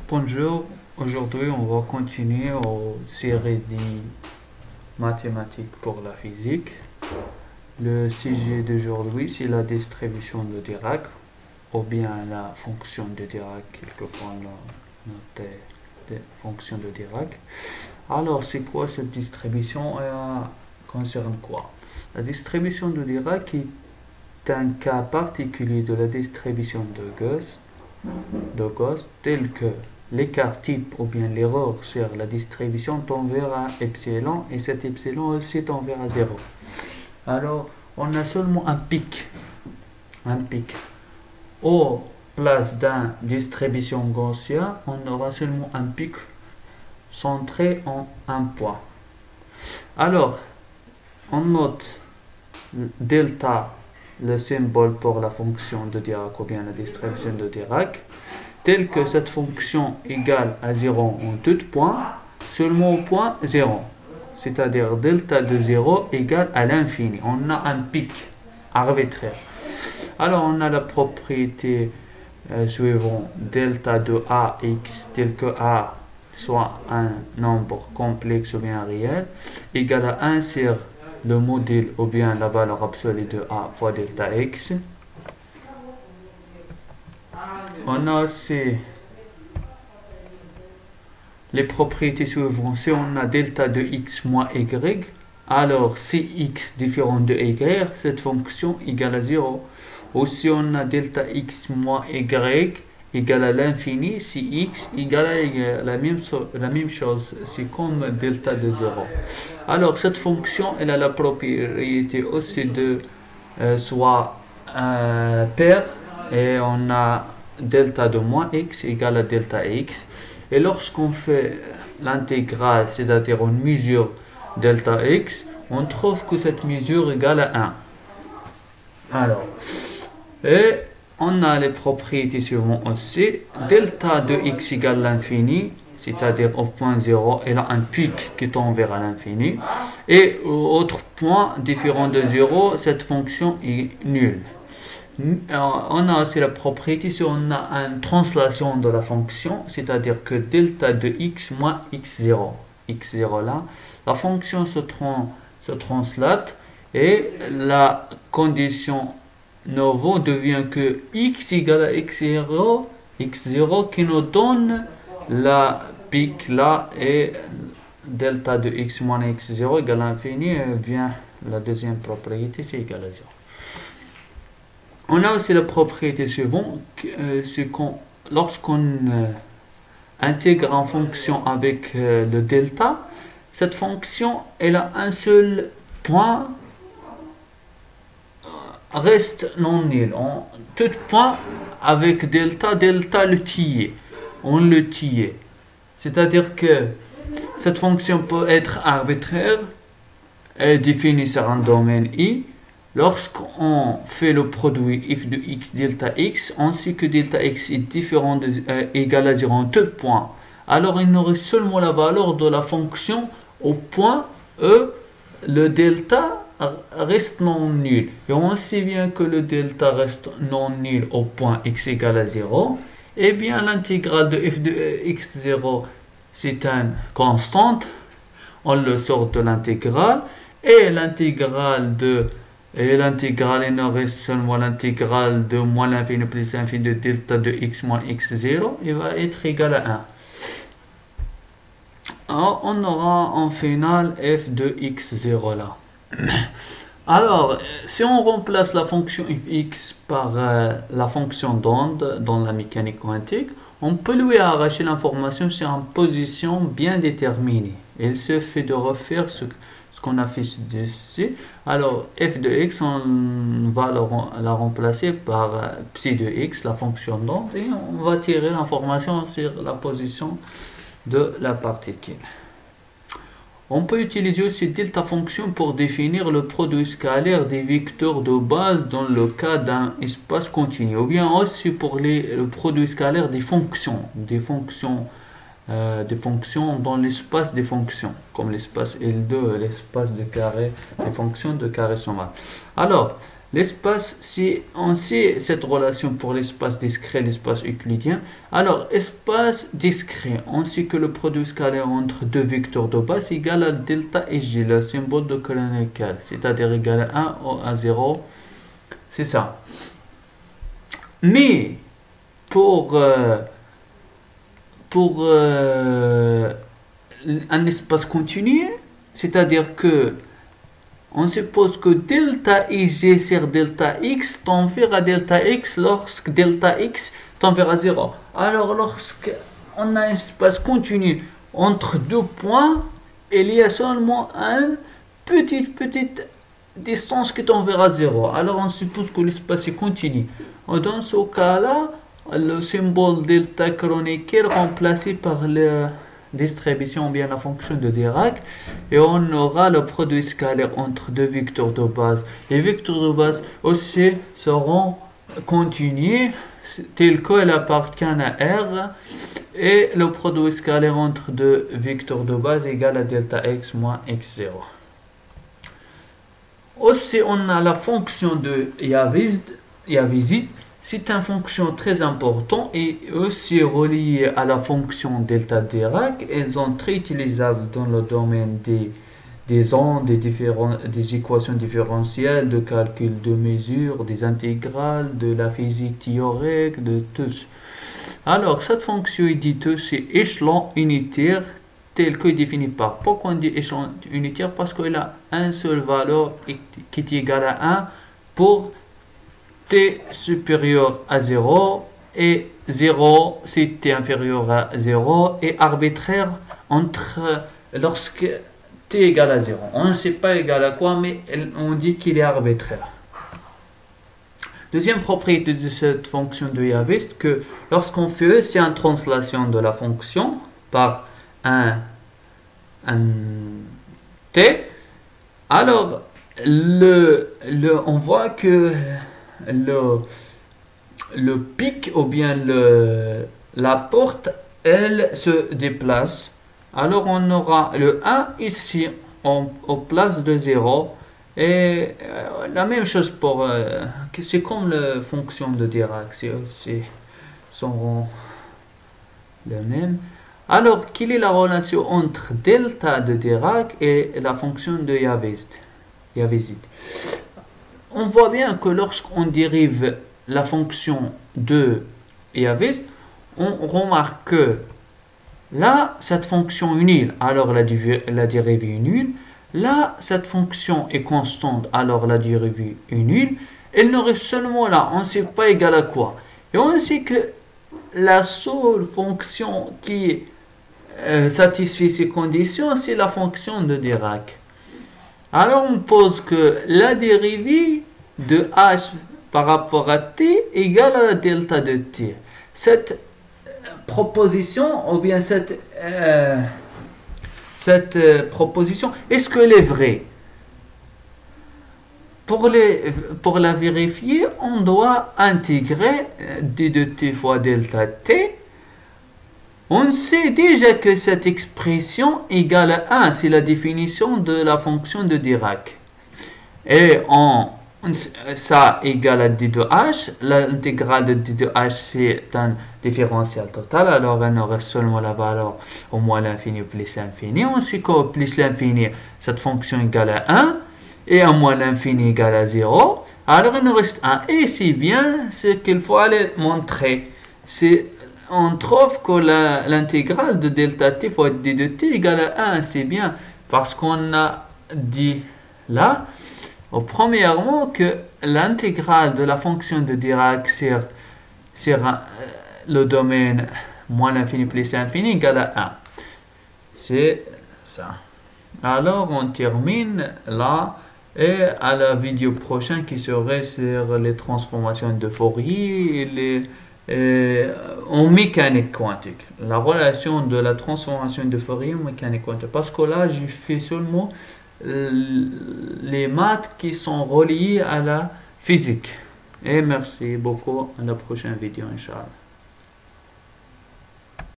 Bonjour, aujourd'hui on va continuer aux séries de mathématiques pour la physique. Le sujet d'aujourd'hui c'est la distribution de Dirac, ou bien la fonction de Dirac, quelquefois on l'a noté de fonction de Dirac. Alors c'est quoi cette distribution et concerne quoi? La distribution de Dirac est un cas particulier de la distribution de Gauss tel que l'écart type ou bien l'erreur sur la distribution tend vers un epsilon et cet epsilon aussi tend vers un 0. Alors, on a seulement un pic. Au place d'une distribution gaussienne, on aura seulement un pic centré en un point. Alors, on note delta, le symbole pour la fonction de Dirac ou bien la distribution de Dirac, tel que cette fonction égale à 0 en tout point, seulement au point 0. C'est-à-dire delta de 0 égale à l'infini. On a un pic arbitraire. Alors on a la propriété suivante, delta de ax tel que a soit un nombre complexe ou bien réel, égale à 1 sur le module ou bien la valeur absolue de a fois delta x. On a aussi les propriétés suivantes. Si on a delta de x moins y, alors si x différent de y, cette fonction égale à 0. Ou si on a delta x moins y égale à l'infini, si x égale à la même chose, c'est comme delta de 0. Alors cette fonction, elle a la propriété aussi de soit paire, et on a delta de moins x égale à delta x. Et lorsqu'on fait l'intégrale, c'est-à-dire on mesure delta x, on trouve que cette mesure égale à 1. Alors, et on a les propriétés suivantes aussi. Delta de x égale à l'infini, c'est-à-dire au point 0, elle a un pic qui tend vers l'infini. Et au autre point différent de 0, cette fonction est nulle. On a aussi la propriété si on a une translation de la fonction, c'est-à-dire que delta de x moins x0 là, la fonction se translate et la condition nouveau devient que x égale à x0 qui nous donne la pic là, et delta de x moins x0 égale à l'infini, vient la deuxième propriété, c'est égal à 0. On a aussi la propriété suivante, c'est lorsqu'on intègre en fonction avec le delta, cette fonction elle a un seul point, reste non nul. Tout point avec delta le tire, on le tire. C'est-à-dire que cette fonction peut être arbitraire et définie sur un domaine I. Lorsqu'on fait le produit f de x delta x, on sait que delta x est différent égal à 0 en tout point. Alors il nous reste seulement la valeur de la fonction au point E. Le delta reste non nul. Et on sait bien que le delta reste non nul au point x égale à 0. Et bien l'intégrale de f de x0, c'est une constante. On le sort de l'intégrale. Et l'intégrale il nous reste seulement l'intégrale de moins l'infini plus l'infini de delta de x moins x0, il va être égal à 1. Alors, on aura en finale f de x0 là. Alors, si on remplace la fonction fx par la fonction d'onde dans la mécanique quantique, on peut lui arracher l'information sur une position bien déterminée. Il suffit de refaire ce qu'on a fait ici. Alors f de x, on va la remplacer par psi de x, la fonction d'onde, et on va tirer l'information sur la position de la particule. On peut utiliser aussi delta fonction pour définir le produit scalaire des vecteurs de base dans le cas d'un espace continu, ou bien aussi pour le produit scalaire des fonctions dans l'espace des fonctions, comme l'espace L2, l'espace de carré, les fonctions de carré sommaire. Alors, l'espace, si on sait cette relation pour l'espace discret, l'espace euclidien, alors espace discret, on sait que le produit scalaire entre deux vecteurs de base est égal à delta Sg, le symbole de canonical, c'est-à-dire égal à 1 ou à 0, c'est ça. Mais pour un espace continu, c'est-à-dire que on suppose que delta Ig sur delta x tend vers delta x lorsque delta x tend vers 0. Alors lorsque on a un espace continu entre deux points, il y a seulement une petite distance qui tend vers 0. Alors on suppose que l'espace est continu. Dans ce cas-là, le symbole delta canonique est remplacé par la distribution ou bien la fonction de Dirac, et on aura le produit scalaire entre deux vecteurs de base. Les vecteurs de base aussi seront continus tels qu'ils appartiennent à R, et le produit scalaire entre deux vecteurs de base est égal à delta x moins x0. Aussi, on a la fonction de Yavezid. C'est une fonction très importante et aussi reliée à la fonction delta Dirac. Elles sont très utilisables dans le domaine des ondes, des équations différentielles, de calcul de mesure, des intégrales, de la physique théorique, de tous. Alors, cette fonction est dite c'est échelon unitaire tel que défini par. Pourquoi on dit échelon unitaire? Parce qu'il a une seule valeur qui est égale à 1 pour t supérieur à 0 et 0 si t inférieur à 0 et arbitraire lorsque t égale à 0. On ne sait pas égal à quoi, mais on dit qu'il est arbitraire. Deuxième propriété de cette fonction de Yavezid, que lorsqu'on fait c'est une translation de la fonction par un t, alors on voit que le pic ou bien la porte, elle se déplace. Alors on aura le 1 ici en place de 0 et la même chose pour c'est comme la fonction de Dirac, c'est seront le même. Alors quelle est la relation entre delta de Dirac et la fonction de Yavezid? On voit bien que lorsqu'on dérive la fonction de Yavezid, on remarque que là, cette fonction est nulle, alors la dérivée est nulle. Là, cette fonction est constante, alors la dérivée est nulle. Elle nous reste seulement là, on ne sait pas égal à quoi. Et on sait que la seule fonction qui satisfait ces conditions, c'est la fonction de Dirac. Alors on pose que la dérivée de h par rapport à t égale à la delta de t. Cette proposition, ou bien cette proposition, est-ce qu'elle est vraie? Pour la vérifier, on doit intégrer d de t fois delta t. On sait déjà que cette expression égale à 1, c'est la définition de la fonction de Dirac. Et ça égale à d de h, l'intégrale de d de h c'est un différentiel total, alors on aurait seulement la valeur au moins l'infini plus l'infini. On sait que plus l'infini, cette fonction égale à 1, et à moins l'infini égale à 0, alors il nous reste 1. Et c'est bien ce qu'il faut aller montrer. On trouve que l'intégrale de delta t fois d de t égale à 1. C'est bien parce qu'on a dit là, premièrement, que l'intégrale de la fonction de Dirac sur le domaine moins l'infini plus l'infini égale à 1. C'est ça. Alors on termine là. Et à la vidéo prochaine qui serait sur les transformations de Fourier en mécanique quantique. La relation de la transformation de Fourier en mécanique quantique. Parce que là, j'ai fait seulement les maths qui sont reliées à la physique. Et merci beaucoup. À la prochaine vidéo, Inch'Allah.